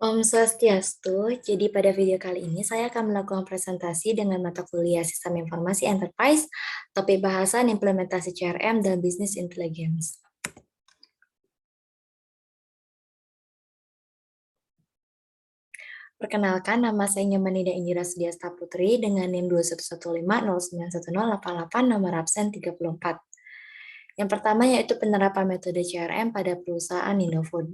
Om Swastiastu, jadi pada video kali ini saya akan melakukan presentasi dengan mata kuliah Sistem Informasi Enterprise, topik bahasan implementasi CRM dan Business Intelligence. Perkenalkan, nama saya Nyomanida Indira Sudiasta Putri dengan NIM 2115091088, nomor absen 34. Yang pertama yaitu penerapan metode CRM pada perusahaan Indofood.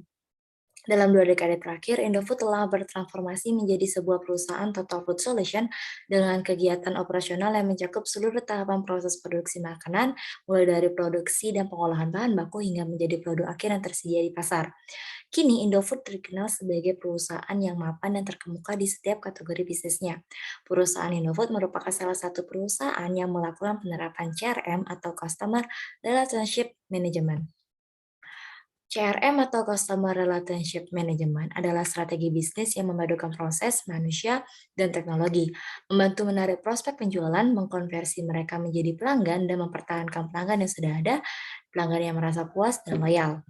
Dalam 2 dekade terakhir, Indofood telah bertransformasi menjadi sebuah perusahaan total food solution dengan kegiatan operasional yang mencakup seluruh tahapan proses produksi makanan, mulai dari produksi dan pengolahan bahan baku hingga menjadi produk akhir yang tersedia di pasar. Kini, Indofood dikenal sebagai perusahaan yang mapan dan terkemuka di setiap kategori bisnisnya. Perusahaan Indofood merupakan salah satu perusahaan yang melakukan penerapan CRM atau Customer Relationship Management. CRM atau Customer Relationship Management adalah strategi bisnis yang memadukan proses, manusia, dan teknologi, membantu menarik prospek penjualan, mengkonversi mereka menjadi pelanggan, dan mempertahankan pelanggan yang sudah ada, pelanggan yang merasa puas dan loyal.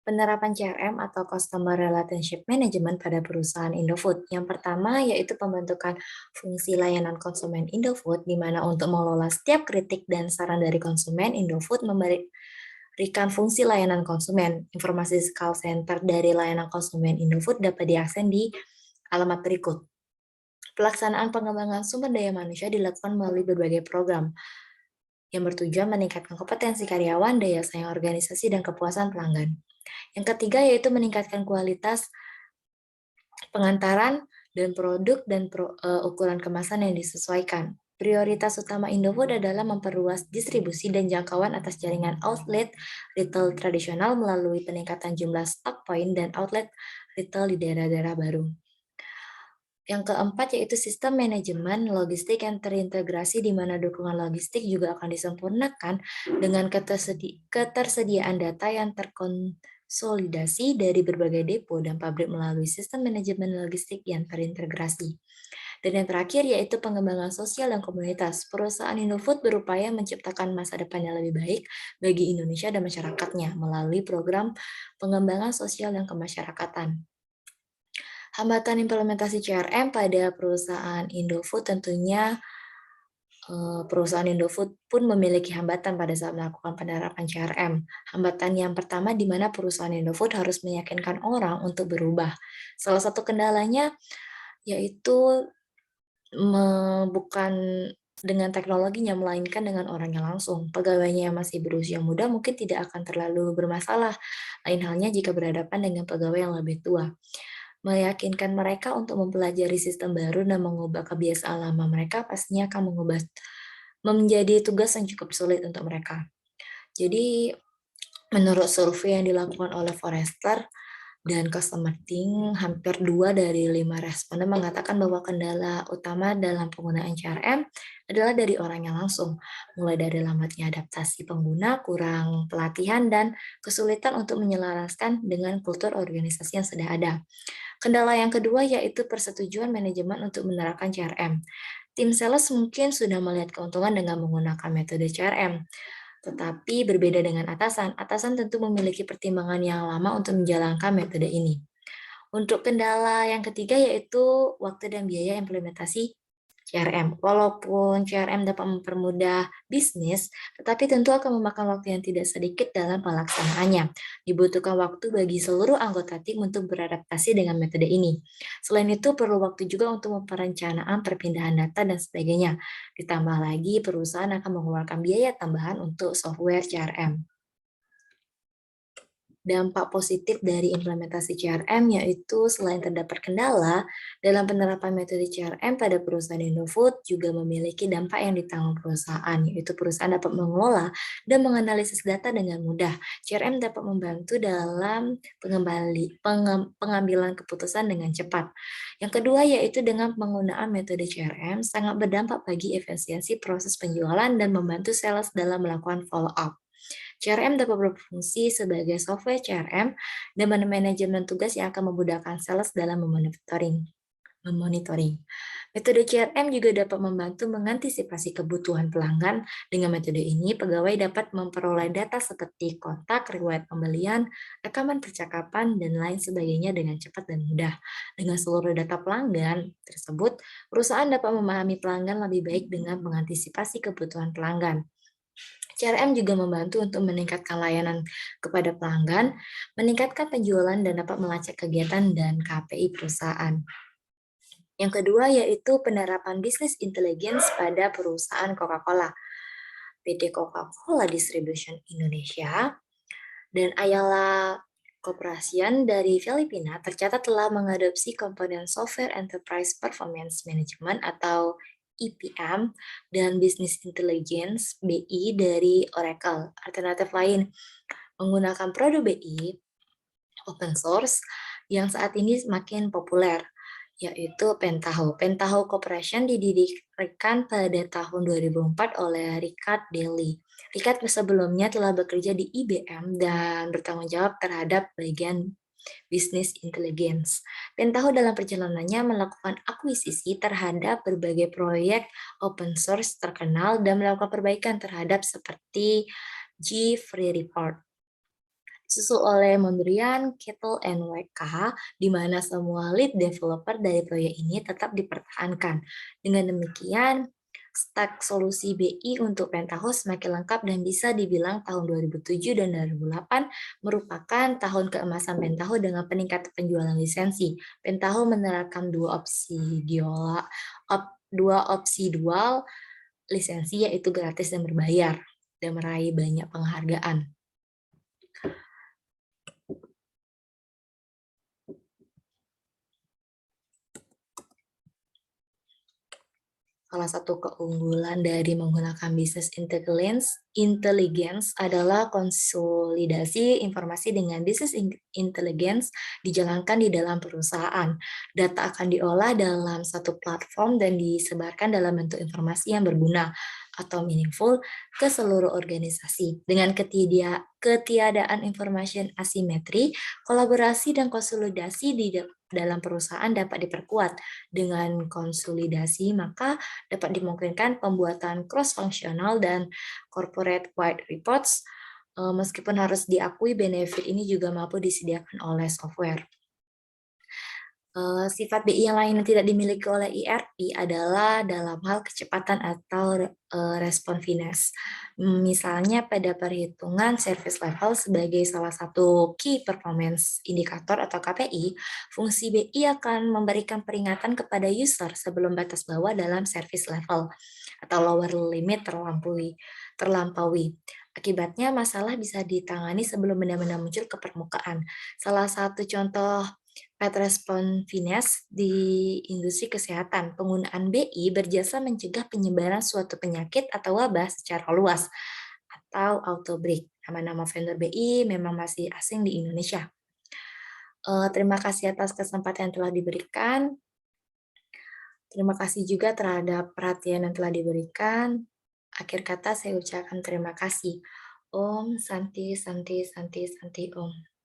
Penerapan CRM atau Customer Relationship Management pada perusahaan Indofood. Yang pertama yaitu pembentukan fungsi layanan konsumen Indofood, di mana untuk mengelola setiap kritik dan saran dari konsumen, Indofood memberikan fungsi layanan konsumen. Informasi call center dari layanan konsumen Indofood dapat diakses di alamat berikut. Pelaksanaan pengembangan sumber daya manusia dilakukan melalui berbagai program yang bertujuan meningkatkan kompetensi karyawan, daya saing organisasi, dan kepuasan pelanggan. Yang ketiga yaitu meningkatkan kualitas pengantaran dan produk dan ukuran kemasan yang disesuaikan. Prioritas utama Indofood adalah memperluas distribusi dan jangkauan atas jaringan outlet retail tradisional melalui peningkatan jumlah stock point dan outlet retail di daerah-daerah baru. Yang keempat yaitu sistem manajemen logistik yang terintegrasi, di mana dukungan logistik juga akan disempurnakan dengan ketersediaan data yang terkonsolidasi dari berbagai depo dan pabrik melalui sistem manajemen logistik yang terintegrasi. Dan yang terakhir yaitu pengembangan sosial dan komunitas. Perusahaan Indofood berupaya menciptakan masa depan yang lebih baik bagi Indonesia dan masyarakatnya melalui program pengembangan sosial dan kemasyarakatan. Hambatan implementasi CRM pada perusahaan Indofood tentunya perusahaan Indofood pun memiliki hambatan pada saat melakukan penerapan CRM. Hambatan yang pertama di mana perusahaan Indofood harus meyakinkan orang untuk berubah. Salah satu kendalanya yaitu bukan dengan teknologinya, melainkan dengan orangnya langsung. Pegawainya yang masih berusia muda mungkin tidak akan terlalu bermasalah. Lain halnya jika berhadapan dengan pegawai yang lebih tua. Meyakinkan mereka untuk mempelajari sistem baru dan mengubah kebiasaan lama mereka pastinya akan menjadi tugas yang cukup sulit untuk mereka. Jadi, menurut survei yang dilakukan oleh Forrester dan Customer Think, hampir 2 dari 5 responden mengatakan bahwa kendala utama dalam penggunaan CRM adalah dari orangnya langsung, mulai dari lambatnya adaptasi pengguna, kurang pelatihan, dan kesulitan untuk menyelaraskan dengan kultur organisasi yang sudah ada. Kendala yang kedua yaitu persetujuan manajemen untuk menerapkan CRM. Tim sales mungkin sudah melihat keuntungan dengan menggunakan metode CRM, tetapi berbeda dengan atasan. Atasan tentu memiliki pertimbangan yang lama untuk menjalankan metode ini. Untuk kendala yang ketiga yaitu waktu dan biaya implementasi CRM. Walaupun CRM dapat mempermudah bisnis, tetapi tentu akan memakan waktu yang tidak sedikit dalam pelaksanaannya. Dibutuhkan waktu bagi seluruh anggota tim untuk beradaptasi dengan metode ini. Selain itu, perlu waktu juga untuk perencanaan perpindahan data dan sebagainya. Ditambah lagi, perusahaan akan mengeluarkan biaya tambahan untuk software CRM. Dampak positif dari implementasi CRM yaitu selain terdapat kendala dalam penerapan metode CRM pada perusahaan Indofood juga memiliki dampak yang ditanggung perusahaan, yaitu perusahaan dapat mengelola dan menganalisis data dengan mudah. CRM dapat membantu dalam pengambilan keputusan dengan cepat. Yang kedua yaitu dengan penggunaan metode CRM sangat berdampak bagi efisiensi proses penjualan dan membantu sales dalam melakukan follow up. CRM dapat berfungsi sebagai software CRM dan manajemen tugas yang akan memudahkan sales dalam memonitoring. Metode CRM juga dapat membantu mengantisipasi kebutuhan pelanggan. Dengan metode ini, pegawai dapat memperoleh data seperti kontak, riwayat pembelian, rekaman percakapan, dan lain sebagainya dengan cepat dan mudah. Dengan seluruh data pelanggan tersebut, perusahaan dapat memahami pelanggan lebih baik dengan mengantisipasi kebutuhan pelanggan. CRM juga membantu untuk meningkatkan layanan kepada pelanggan, meningkatkan penjualan, dan dapat melacak kegiatan dan KPI perusahaan. Yang kedua yaitu penerapan bisnis intelligence pada perusahaan Coca-Cola. PT Coca-Cola Distribution Indonesia dan Ayala Corporation dari Filipina tercatat telah mengadopsi komponen Software Enterprise Performance Management atau EPM dan Business Intelligence BI dari Oracle. Alternatif lain menggunakan produk BI open source yang saat ini semakin populer, yaitu Pentaho. Pentaho Corporation didirikan pada tahun 2004 oleh Richard Daly. Richard sebelumnya telah bekerja di IBM dan bertanggung jawab terhadap bagian Business Intelligence. Pentaho dalam perjalanannya melakukan akuisisi terhadap berbagai proyek open source terkenal dan melakukan perbaikan terhadap seperti G Free Report. Disusul oleh Mondrian, Kettle, and WK, di mana semua lead developer dari proyek ini tetap dipertahankan. Dengan demikian, stack solusi BI untuk Pentaho semakin lengkap dan bisa dibilang tahun 2007 dan 2008 merupakan tahun keemasan Pentaho dengan peningkatan penjualan lisensi. Pentaho menerapkan dua opsi dual lisensi, yaitu gratis dan berbayar, dan meraih banyak penghargaan. Salah satu keunggulan dari menggunakan business intelligence adalah konsolidasi informasi dengan business intelligence dijalankan di dalam perusahaan. Data akan diolah dalam satu platform dan disebarkan dalam bentuk informasi yang berguna atau meaningful ke seluruh organisasi. Dengan ketiadaan information asimetri, kolaborasi dan konsolidasi di dalam perusahaan dapat diperkuat. Dengan konsolidasi, maka dapat dimungkinkan pembuatan cross-functional dan corporate-wide reports, meskipun harus diakui benefit ini juga mampu disediakan oleh software. Sifat BI yang lain yang tidak dimiliki oleh ERP adalah dalam hal kecepatan atau responsiveness. Misalnya pada perhitungan service level sebagai salah satu key performance indicator atau KPI, fungsi BI akan memberikan peringatan kepada user sebelum batas bawah dalam service level atau lower limit terlampaui. Akibatnya masalah bisa ditangani sebelum benar-benar muncul ke permukaan. Salah satu contoh Pet responsiveness di industri kesehatan, penggunaan BI berjasa mencegah penyebaran suatu penyakit atau wabah secara luas atau outbreak. Nama-nama vendor BI memang masih asing di Indonesia. Terima kasih atas kesempatan yang telah diberikan. Terima kasih juga terhadap perhatian yang telah diberikan. Akhir kata saya ucapkan terima kasih. Om Santi Santi Santi Santi Om.